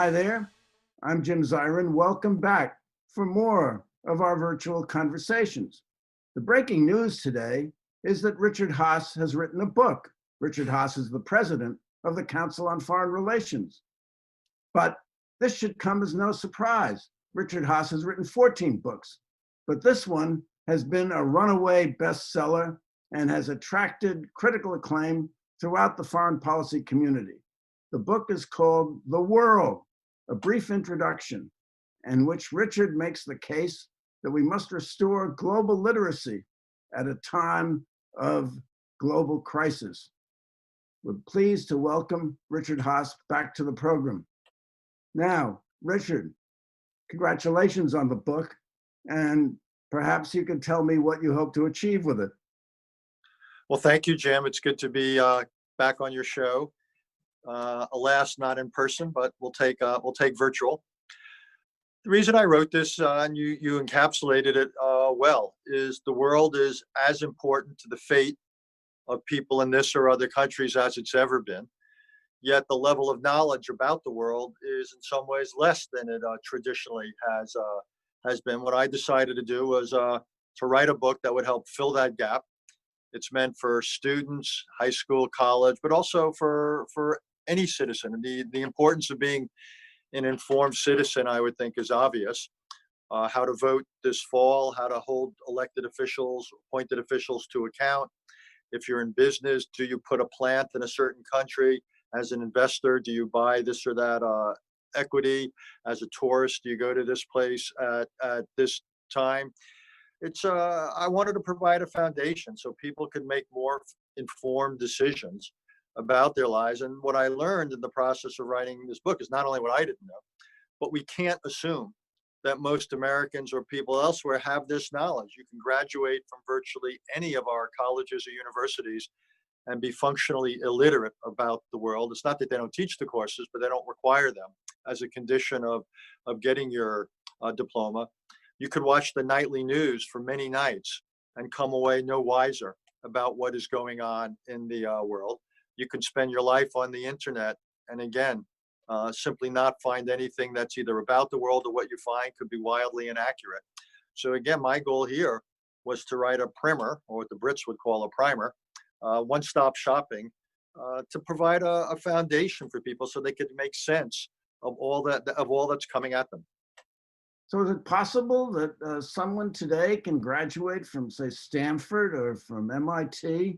Hi there, I'm Jim Zirin. Welcome back for more of our virtual conversations. The breaking news today is that Richard Haass has written a book. Richard Haass is the president of the Council on Foreign Relations. But this should come as no surprise. Richard Haass has written 14 books, but this one has been a runaway bestseller and has attracted critical acclaim throughout the foreign policy community. The book is called The World, A Brief Introduction, in which Richard makes the case that we must restore global literacy at a time of global crisis. We're pleased to welcome Richard Haass back to the program. Now, Richard, congratulations on the book, and perhaps you can tell me what you hope to achieve with it. Well, thank you, Jim. It's good to be back on your show. Alas, not in person, but we'll take virtual. The reason I wrote this, and you encapsulated it well, is the world is as important to the fate of people in this or other countries as it's ever been. Yet the level of knowledge about the world is in some ways less than it traditionally has been. What I decided to do was to write a book that would help fill that gap. It's meant for students, high school, college, but also for any citizen. The importance of being an informed citizen, I would think, is obvious. How to vote this fall, how to hold elected officials, appointed officials to account. If you're in business, do you put a plant in a certain country? As an investor, do you buy this or that equity? As a tourist, do you go to this place at this time? I wanted to provide a foundation so people could make more informed decisions about their lives. And what I learned in the process of writing this book is not only what I didn't know, but we can't assume that most Americans or people elsewhere have this knowledge. You can graduate from virtually any of our colleges or universities and be functionally illiterate about the world. It's not that they don't teach the courses, but they don't require them as a condition of getting your diploma. You could watch the nightly news for many nights and come away no wiser about what is going on in the world. You can spend your life on the internet and again, simply not find anything that's either about the world or what you find could be wildly inaccurate. So again, my goal here was to write a primer, or what the Brits would call a primer, one-stop shopping, to provide a foundation for people so they could make sense of all that's coming at them. So is it possible that someone today can graduate from, say, Stanford or from MIT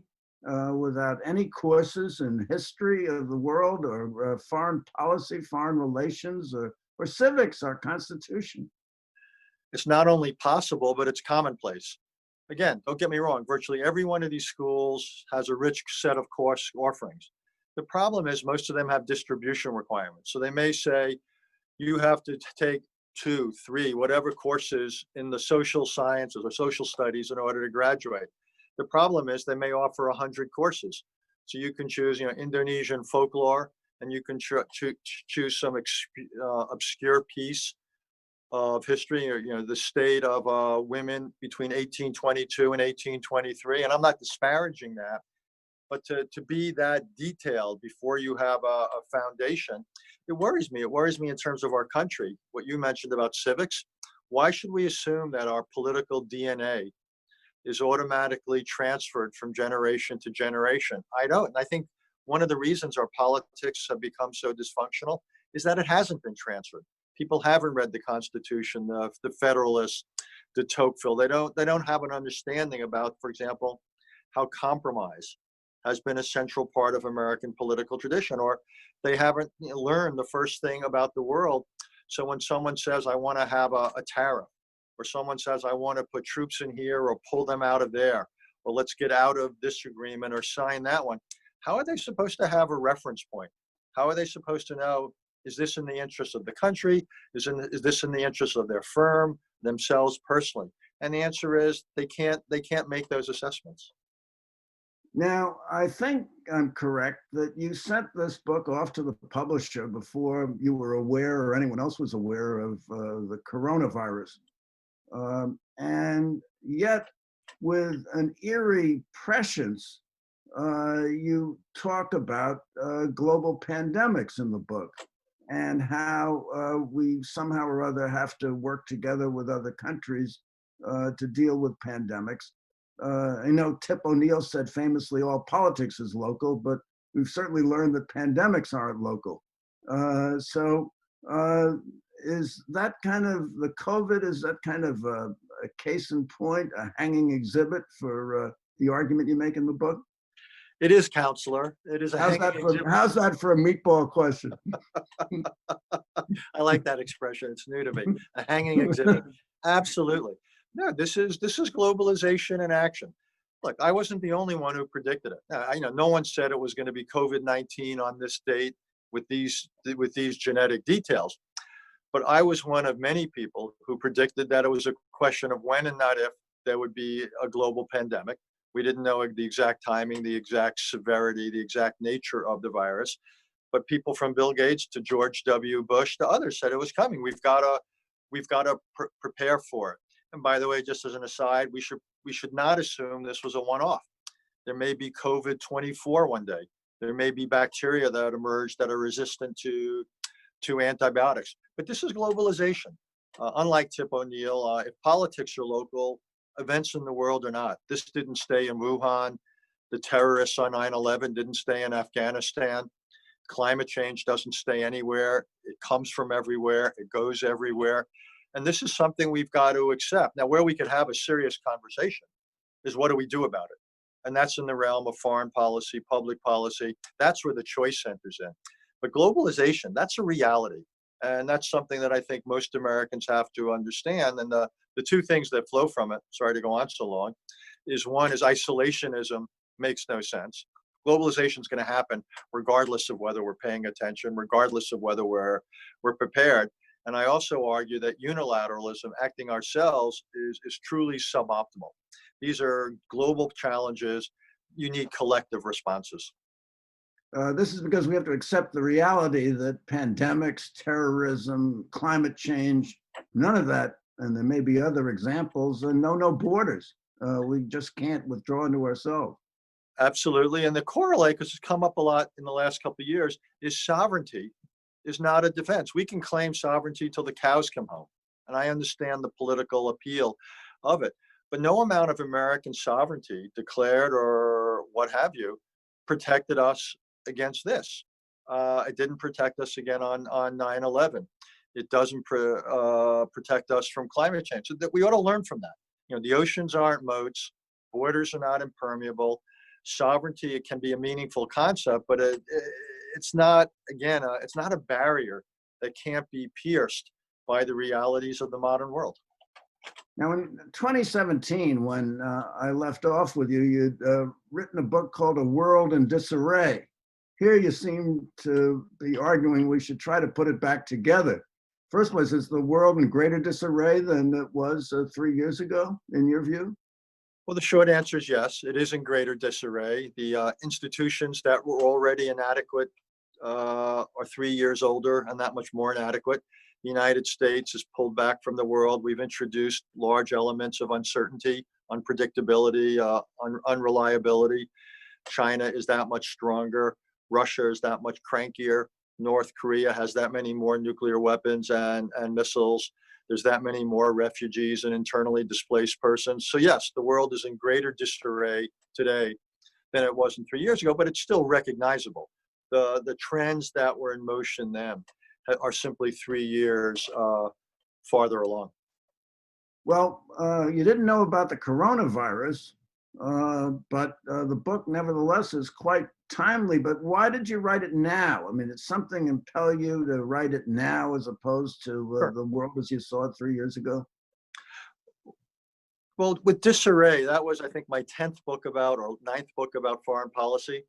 without any courses in history of the world or foreign policy, foreign relations, or civics, our Constitution? It's not only possible, but it's commonplace. Again, don't get me wrong, virtually every one of these schools has a rich set of course offerings. The problem is most of them have distribution requirements. So they may say you have to take 2, 3, whatever courses in the social sciences or social studies in order to graduate. The problem is they may offer 100 courses. So you can choose, Indonesian folklore, and you can choose some obscure piece of history, or the state of women between 1822 and 1823. And I'm not disparaging that, but to be that detailed before you have a foundation, it worries me. It worries me in terms of our country. What you mentioned about civics, why should we assume that our political DNA is automatically transferred from generation to generation? I don't. And I think one of the reasons our politics have become so dysfunctional is that it hasn't been transferred. People haven't read the Constitution, the Federalists, de Tocqueville. They don't have an understanding about, for example, how compromise has been a central part of American political tradition, or they haven't learned the first thing about the world. So when someone says, I want to have a tariff, or someone says, I want to put troops in here or pull them out of there, or let's get out of this agreement or sign that one, how are they supposed to have a reference point? How are they supposed to know, is this in the interest of the country? Is this in the interest of their firm, themselves personally? And the answer is they can't make those assessments. Now, I think I'm correct that you sent this book off to the publisher before you were aware or anyone else was aware of the coronavirus. And yet, with an eerie prescience, you talk about global pandemics in the book. and how we somehow or other have to work together with other countries to deal with pandemics. I know Tip O'Neill said famously, all politics is local, but we've certainly learned that pandemics aren't local. So is that kind of the COVID, is that kind of a case in point, a hanging exhibit for the argument you make in the book? It is, counselor. It is a hanging exhibit. How's that for a meatball question? I like that expression. It's new to me. A hanging exhibit. Absolutely. No, this is globalization in action. Look, I wasn't the only one who predicted it. No one said it was going to be COVID-19 on this date with these genetic details. But I was one of many people who predicted that it was a question of when and not if there would be a global pandemic. We didn't know the exact timing, the exact severity, the exact nature of the virus. But people from Bill Gates to George W. Bush to others said it was coming. We've got to prepare for it. And by the way, just as an aside, we should not assume this was a one-off. There may be COVID-24 one day. There may be bacteria that emerge that are resistant to antibiotics. But this is globalization. Unlike Tip O'Neill, if politics are local, events in the world are not. This didn't stay in Wuhan. The terrorists on 9/11 didn't stay in Afghanistan. Climate change doesn't stay anywhere. It comes from everywhere. It goes everywhere. And this is something we've got to accept. Now, where we could have a serious conversation is what do we do about it? And that's in the realm of foreign policy, public policy. That's where the choice centers in. But globalization, that's a reality. And that's something that I think most Americans have to understand. And the two things that flow from it, sorry to go on so long, is one is isolationism makes no sense. Globalization is going to happen regardless of whether we're paying attention, regardless of whether we're prepared. And I also argue that unilateralism, acting ourselves, is truly suboptimal. These are global challenges. You need collective responses. This is because we have to accept the reality that pandemics, terrorism, climate change, none of that, and there may be other examples, know no borders. We just can't withdraw into ourselves. Absolutely. And the correlate, because it's come up a lot in the last couple of years, is sovereignty is not a defense. We can claim sovereignty till the cows come home. And I understand the political appeal of it. But no amount of American sovereignty, declared or what have you, protected us against this. It didn't protect us again on 9/11. It doesn't protect us from climate change. So that we ought to learn from that. The oceans aren't moats. Borders are not impermeable. Sovereignty, it can be a meaningful concept, but it's not, again, it's not a barrier that can't be pierced by the realities of the modern world. Now, in 2017, when I left off with you, you'd written a book called A World in Disarray. Here you seem to be arguing we should try to put it back together. First place, is the world in greater disarray than it was 3 years ago, in your view? Well, the short answer is yes, it is in greater disarray. The institutions that were already inadequate are 3 years older and that much more inadequate. The United States is pulled back from the world. We've introduced large elements of uncertainty, unpredictability, unreliability. China is that much stronger. Russia is that much crankier. North Korea has that many more nuclear weapons and missiles. There's that many more refugees and internally displaced persons. So yes, the world is in greater disarray today than it was in 3 years ago, but it's still recognizable. The trends that were in motion then are simply 3 years farther along. Well, you didn't know about the coronavirus, but the book nevertheless is quite timely. But why did you write it now? I mean, did something impel you to write it now as opposed to Sure. the world as you saw it 3 years ago? Well, with Disarray, that was, I think, my 10th book about, or 9th book about foreign policy.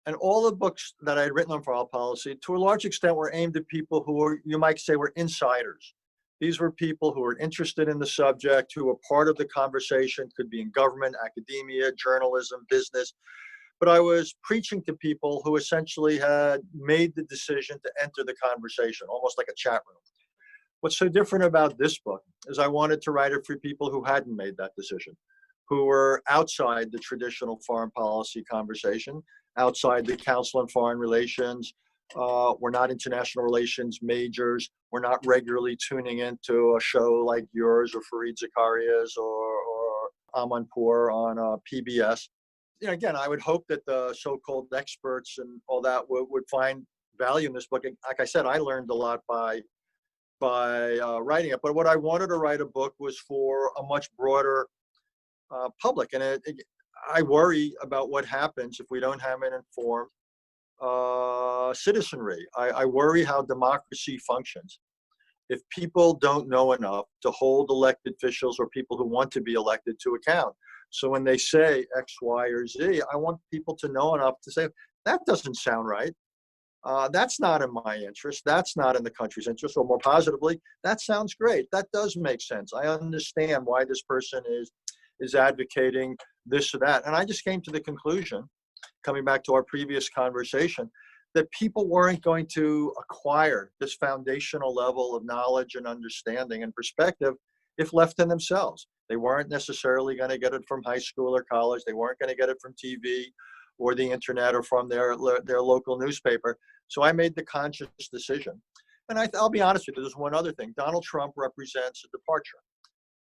And all the books that I had written on foreign policy, to a large extent, were aimed at people who were, you might say, were insiders. These were people who were interested in the subject, who were part of the conversation, could be in government, academia, journalism, business. But I was preaching to people who essentially had made the decision to enter the conversation, almost like a chat room. What's so different about this book is I wanted to write it for people who hadn't made that decision, who were outside the traditional foreign policy conversation, outside the Council on Foreign Relations, We're not international relations majors. We're not regularly tuning into a show like yours or Fareed Zakaria's or Amanpour on PBS. You know, again, I would hope that the so-called experts and all that would find value in this book. And like I said, I learned a lot by writing it. But what I wanted to write a book was for a much broader public. And I worry about what happens if we don't have an informed citizenry. I worry how democracy functions. If people don't know enough to hold elected officials or people who want to be elected to account. So when they say X, Y, or Z, I want people to know enough to say, that doesn't sound right. That's not in my interest. That's not in the country's interest. Or more positively, that sounds great. That does make sense. I understand why this person is advocating this or that. And I just came to the conclusion, coming back to our previous conversation, that people weren't going to acquire this foundational level of knowledge and understanding and perspective if left to themselves. They weren't necessarily going to get it from high school or college. They weren't going to get it from TV or the internet or from their local newspaper. So I made the conscious decision. And I'll be honest with you, there's one other thing. Donald Trump represents a departure.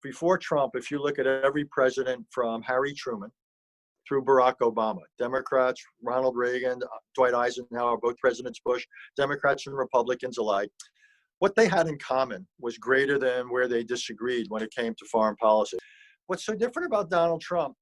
Before Trump, if you look at every president from Harry Truman through Barack Obama, Democrats, Ronald Reagan, Dwight Eisenhower, both Presidents Bush, Democrats and Republicans alike, what they had in common was greater than where they disagreed when it came to foreign policy. What's so different about Donald Trump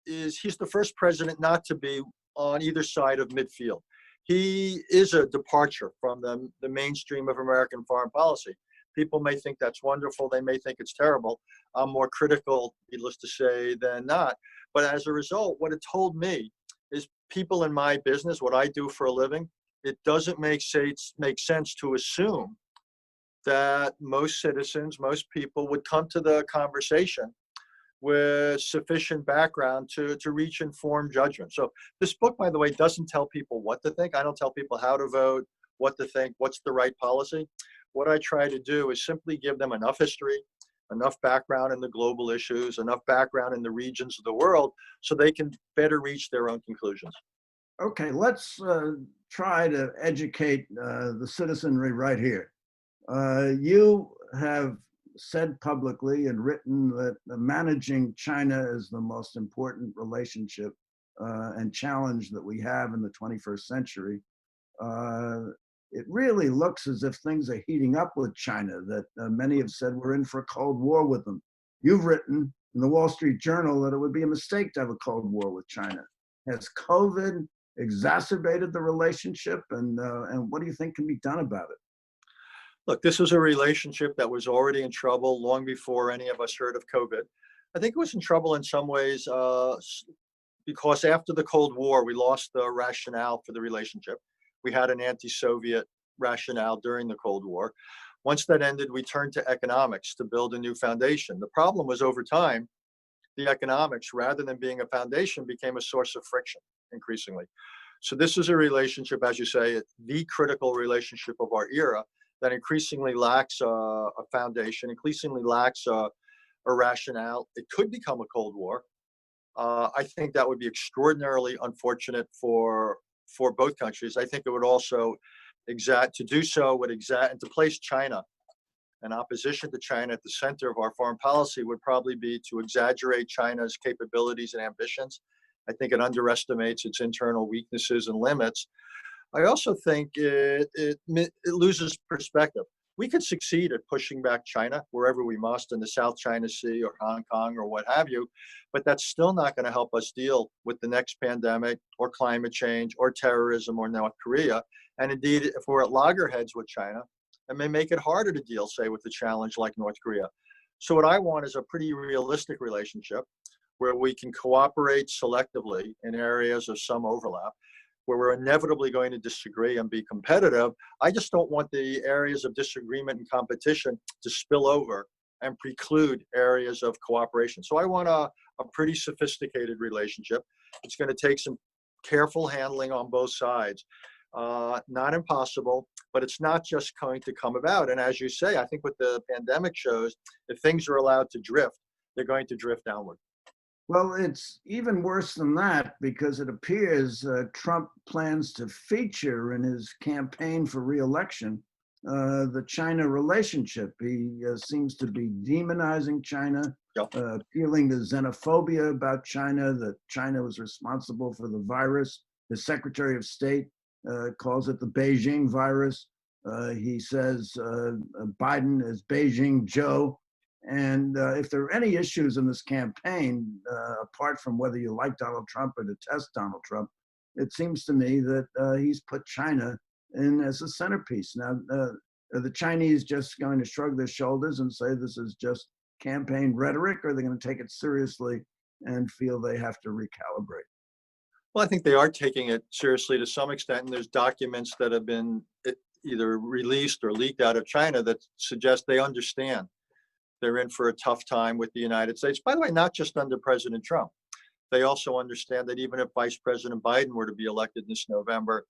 is he's the first president not to be on either side of midfield. He is a departure from the mainstream of American foreign policy. People may think that's wonderful. They may think it's terrible. I'm more critical, needless to say, than not. But as a result, what it told me is people in my business, what I do for a living, it doesn't make sense to assume that most citizens, most people would come to the conversation with sufficient background to reach informed judgment. So this book, by the way, doesn't tell people what to think. I don't tell people how to vote, what to think, what's the right policy. What I try to do is simply give them enough history, enough background in the global issues, enough background in the regions of the world so they can better reach their own conclusions. Okay, let's try to educate the citizenry right here. You have said publicly and written that managing China is the most important relationship and challenge that we have in the 21st century. It really looks as if things are heating up with China, that many have said we're in for a Cold War with them. You've written in the Wall Street Journal that it would be a mistake to have a Cold War with China. Has COVID exacerbated the relationship, and what do you think can be done about it? Look, this was a relationship that was already in trouble long before any of us heard of COVID. I think it was in trouble in some ways because after the Cold War, we lost the rationale for the relationship. We had an anti-Soviet rationale during the Cold War. Once that ended, we turned to economics to build a new foundation. The problem was over time, the economics, rather than being a foundation, became a source of friction increasingly. So this is a relationship, as you say, the critical relationship of our era that increasingly lacks a foundation, increasingly lacks a rationale. It could become a Cold War. I think that would be extraordinarily unfortunate for both countries. I think it would also and to place China and opposition to China at the center of our foreign policy would probably be to exaggerate China's capabilities and ambitions. I think it underestimates its internal weaknesses and limits. I also think it loses perspective. We could succeed at pushing back China wherever we must in the South China Sea or Hong Kong or what have you, but that's still not going to help us deal with the next pandemic or climate change or terrorism or North Korea. And indeed, if we're at loggerheads with China, it may make it harder to deal, say, with a challenge like North Korea. So what I want is a pretty realistic relationship where we can cooperate selectively in areas of some overlap, where we're inevitably going to disagree and be competitive. I just don't want the areas of disagreement and competition to spill over and preclude areas of cooperation. So I want a pretty sophisticated relationship. It's going to take some careful handling on both sides. Not impossible, but it's not just going to come about. And as you say, I think what the pandemic shows, if things are allowed to drift, they're going to drift downward. Well, it's even worse than that because it appears Trump plans to feature in his campaign for reelection the China relationship. He seems to be demonizing China, Yeah. appealing to xenophobia about China, that China was responsible for the virus. The Secretary of State calls it the Beijing virus. He says Biden is Beijing Joe. And if there are any issues in this campaign, apart from whether you like Donald Trump or detest Donald Trump, it seems to me that he's put China in as a centerpiece. Now, are the Chinese just going to shrug their shoulders and say this is just campaign rhetoric, or are they going to take it seriously and feel they have to recalibrate? Well, I think they are taking it seriously to some extent, and there's documents that have been either released or leaked out of China that suggest they understand they're in for a tough time with the United States. By the way, not just under President Trump. They also understand that even if Vice President Biden were to be elected this November,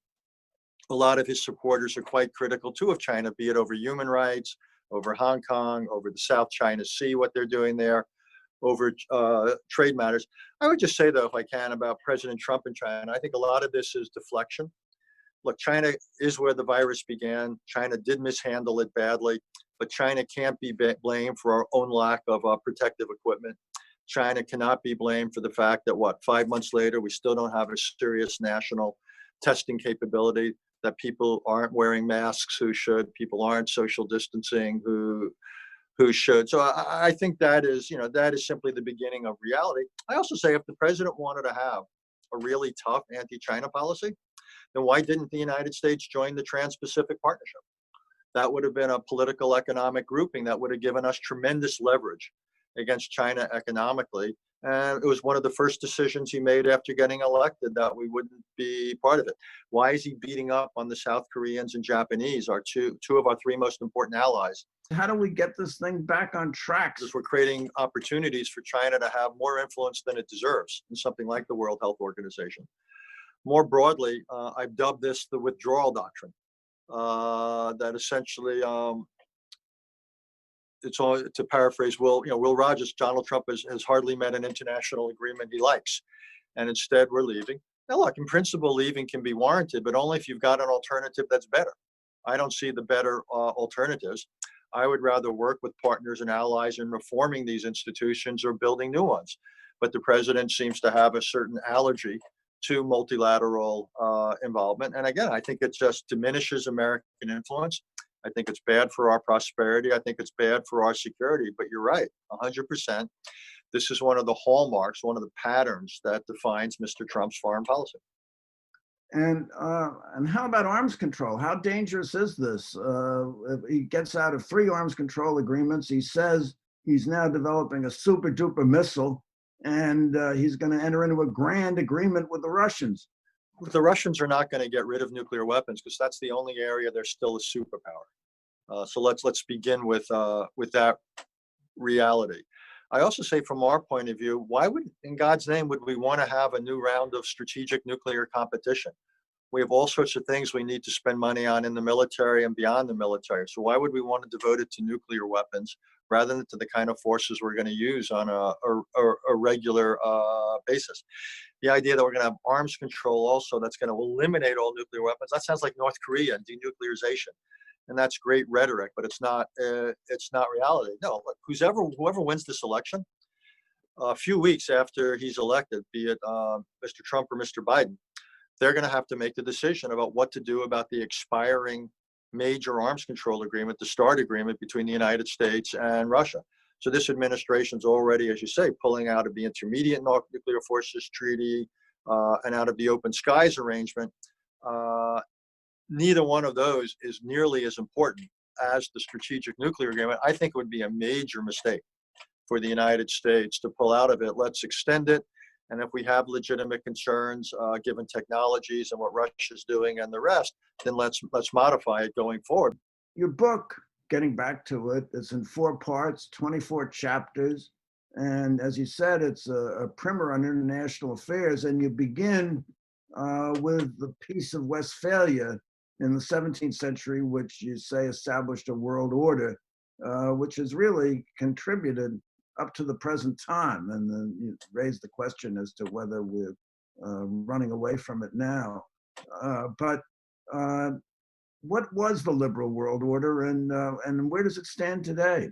a lot of his supporters are quite critical too of China, be it over human rights, over Hong Kong, over the South China Sea, what they're doing there, over trade matters. I would just say, though, if I can, about President Trump and China, I think a lot of this is deflection. Look, China is where the virus began. China did mishandle it badly, but China can't be blamed for our own lack of protective equipment. China cannot be blamed for the fact that, 5 months later, we still don't have a serious national testing capability, that people aren't wearing masks who should, people aren't social distancing who should. So I think that is, that is simply the beginning of reality. I also say if the president wanted to have a really tough anti-China policy, then why didn't the United States join the Trans-Pacific Partnership? That would have been a political economic grouping that would have given us tremendous leverage against China economically. And it was one of the first decisions he made after getting elected that we wouldn't be part of it. Why is he beating up on the South Koreans and Japanese, our two of our three most important allies? How do we get this thing back on track? Because we're creating opportunities for China to have more influence than it deserves in something like the World Health Organization. More broadly, I've dubbed this the withdrawal doctrine. That essentially, it's all, to paraphrase Will Rogers, Donald Trump has hardly met an international agreement he likes, and instead we're leaving. Now, look, in principle, leaving can be warranted, but only if you've got an alternative that's better. I don't see the better alternatives. I would rather work with partners and allies in reforming these institutions or building new ones. But the president seems to have a certain allergy to multilateral involvement. And again, I think it just diminishes American influence. I think it's bad for our prosperity. I think it's bad for our security. But you're right, 100%. This is one of the hallmarks, one of the patterns that defines Mr. Trump's foreign policy. And how about arms control? How dangerous is this? He gets out of 3 arms control agreements. He says he's now developing a super duper missile, and he's going to enter into a grand agreement with the Russians. The Russians are not going to get rid of nuclear weapons because that's the only area they're still a superpower. So let's begin with that reality. I also say, from our point of view, why would, in God's name, would we want to have a new round of strategic nuclear competition? We have all sorts of things we need to spend money on in the military and beyond the military. So why would we want to devote it to nuclear weapons rather than to the kind of forces we're going to use on a regular basis? The idea that we're going to have arms control also that's going to eliminate all nuclear weapons, that sounds like North Korea and denuclearization. And that's great rhetoric, but it's not reality. No, look, whoever wins this election, a few weeks after he's elected, be it Mr. Trump or Mr. Biden, they're going to have to make the decision about what to do about the expiring major arms control agreement, the START agreement between the United States and Russia. So this administration's already, as you say, pulling out of the Intermediate Nuclear Forces Treaty and out of the Open Skies arrangement. Neither one of those is nearly as important as the strategic nuclear agreement. I think it would be a major mistake for the United States to pull out of it. Let's extend it. And if we have legitimate concerns, given technologies and what Russia's doing and the rest, then let's modify it going forward. Your book, getting back to it, is in 4 parts, 24 chapters. And as you said, it's a primer on international affairs. And you begin with the Peace of Westphalia in the 17th century, which you say established a world order, which has really contributed up to the present time. And then you raised the question as to whether we're running away from it now. But what was the liberal world order, and where does it stand today?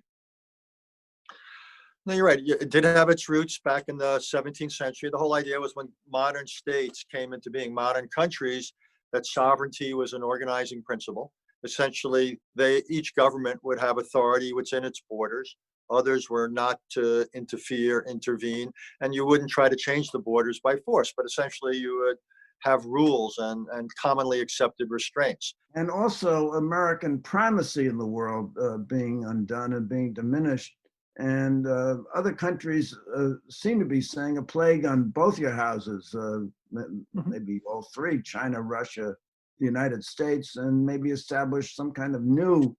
No, you're right. It did have its roots back in the 17th century. The whole idea was when modern states came into being, modern countries, that sovereignty was an organizing principle. Essentially, each government would have authority within its borders. Others were not to intervene, and you wouldn't try to change the borders by force, but essentially you would have rules and commonly accepted restraints. And also American primacy in the world being undone and being diminished. And other countries seem to be saying a plague on both your houses, maybe all three, China, Russia, the United States, and maybe establish some kind of new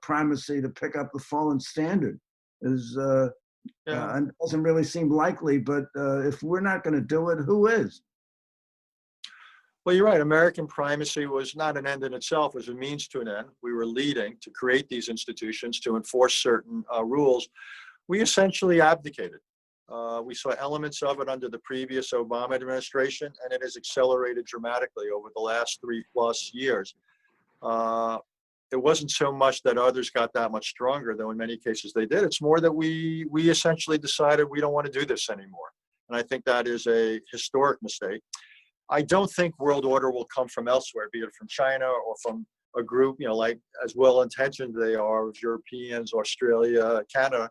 primacy to pick up the fallen standard. And doesn't really seem likely, but if we're not going to do it, who is? Well, you're right. American primacy was not an end in itself, it was a means to an end. We were leading to create these institutions to enforce certain rules. We essentially abdicated. We saw elements of it under the previous Obama administration, and it has accelerated dramatically over the last 3+ years. It wasn't so much that others got that much stronger, though in many cases they did. It's more that we essentially decided we don't want to do this anymore. And I think that is a historic mistake. I don't think world order will come from elsewhere, be it from China or from a group, like as well-intentioned they are, of Europeans, Australia, Canada.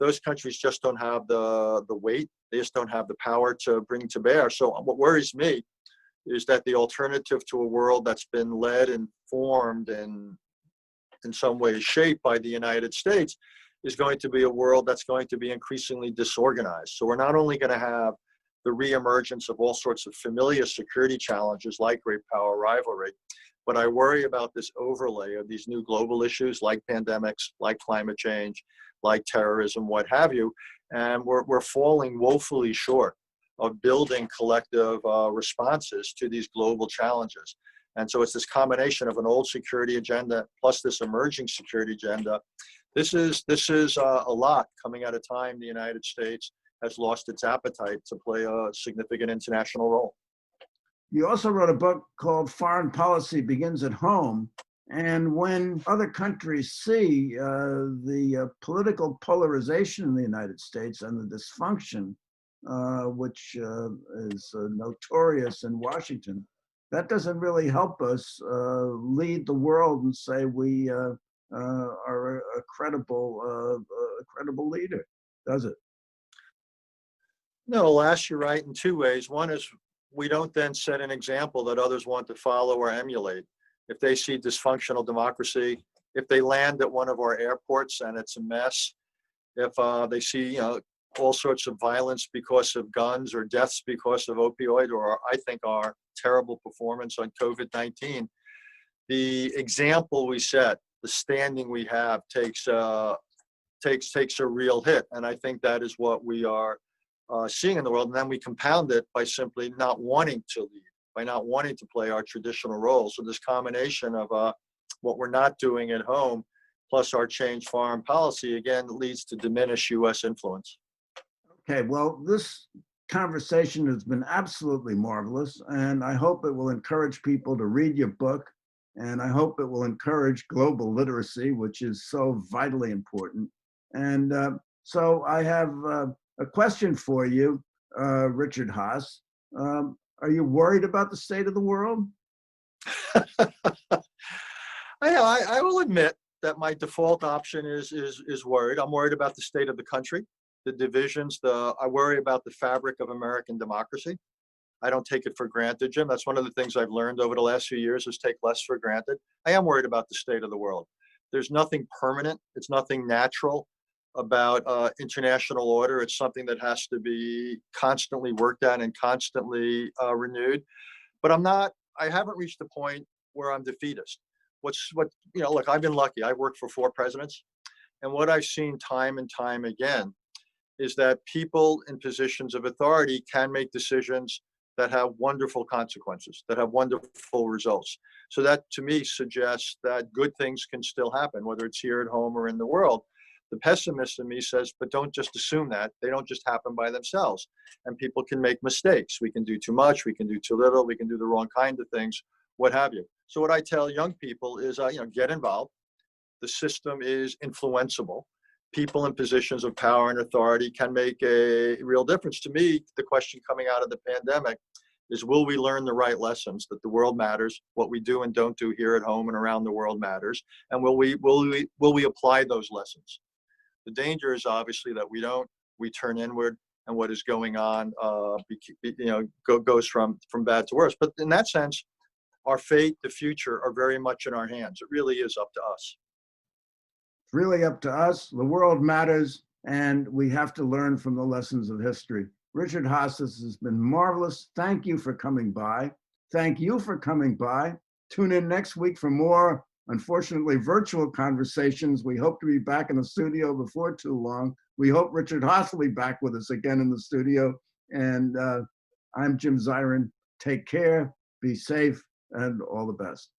Those countries just don't have the weight. They just don't have the power to bring to bear. So what worries me is that the alternative to a world that's been led and formed and in some ways shaped by the United States is going to be a world that's going to be increasingly disorganized. So we're not only going to have the reemergence of all sorts of familiar security challenges like great power rivalry, but I worry about this overlay of these new global issues like pandemics, like climate change, like terrorism, what have you, and we're falling woefully short of building collective responses to these global challenges. And so it's this combination of an old security agenda plus this emerging security agenda. This is a lot coming at a time the United States has lost its appetite to play a significant international role. You also wrote a book called Foreign Policy Begins at Home. And when other countries see the political polarization in the United States and the dysfunction, which is notorious in Washington, that doesn't really help us lead the world and say we are a credible leader, does it? No, Haass, you're right in two ways. One is we don't then set an example that others want to follow or emulate. If they see dysfunctional democracy, if they land at one of our airports and it's a mess, if they see all sorts of violence because of guns or deaths because of opioid, or I think our terrible performance on COVID-19, the example we set, the standing we have takes a real hit. And I think that is what we are seeing in the world. And then we compound it by simply not wanting to lead, by not wanting to play our traditional role. So this combination of what we're not doing at home, plus our changed foreign policy, again, leads to diminished U.S. influence. Okay, well, this conversation has been absolutely marvelous, and I hope it will encourage people to read your book, and I hope it will encourage global literacy, which is so vitally important. And so I have a question for you, Richard Haass. Are you worried about the state of the world? I will admit that my default option is worried. I'm worried about the state of the country, the divisions. I worry about the fabric of American democracy. I don't take it for granted, Jim. That's one of the things I've learned over the last few years is take less for granted. I am worried about the state of the world. There's nothing permanent. It's nothing natural about international order. It's something that has to be constantly worked at and constantly renewed. But I haven't reached the point where I'm defeatist. Look, I've been lucky. I've worked for 4 presidents. And what I've seen time and time again is that people in positions of authority can make decisions that have wonderful consequences, that have wonderful results. So that to me suggests that good things can still happen, whether it's here at home or in the world. The pessimist in me says, but don't just assume that. They don't just happen by themselves. And people can make mistakes. We can do too much. We can do too little. We can do the wrong kind of things, what have you. So what I tell young people is, get involved. The system is influenceable. People in positions of power and authority can make a real difference. To me, the question coming out of the pandemic is, will we learn the right lessons, that the world matters, what we do and don't do here at home and around the world matters, and will we apply those lessons? The danger is obviously that we don't. We turn inward, and what is going on, goes from bad to worse. But in that sense, our fate, the future, are very much in our hands. It really is up to us. It's really up to us. The world matters, and we have to learn from the lessons of history. Richard Haass, this has been marvelous. Thank you for coming by. Thank you for coming by. Tune in next week for more, unfortunately, virtual conversations. We hope to be back in the studio before too long. We hope Richard Haass will be back with us again in the studio. And I'm Jim Zirin. Take care, be safe, and all the best.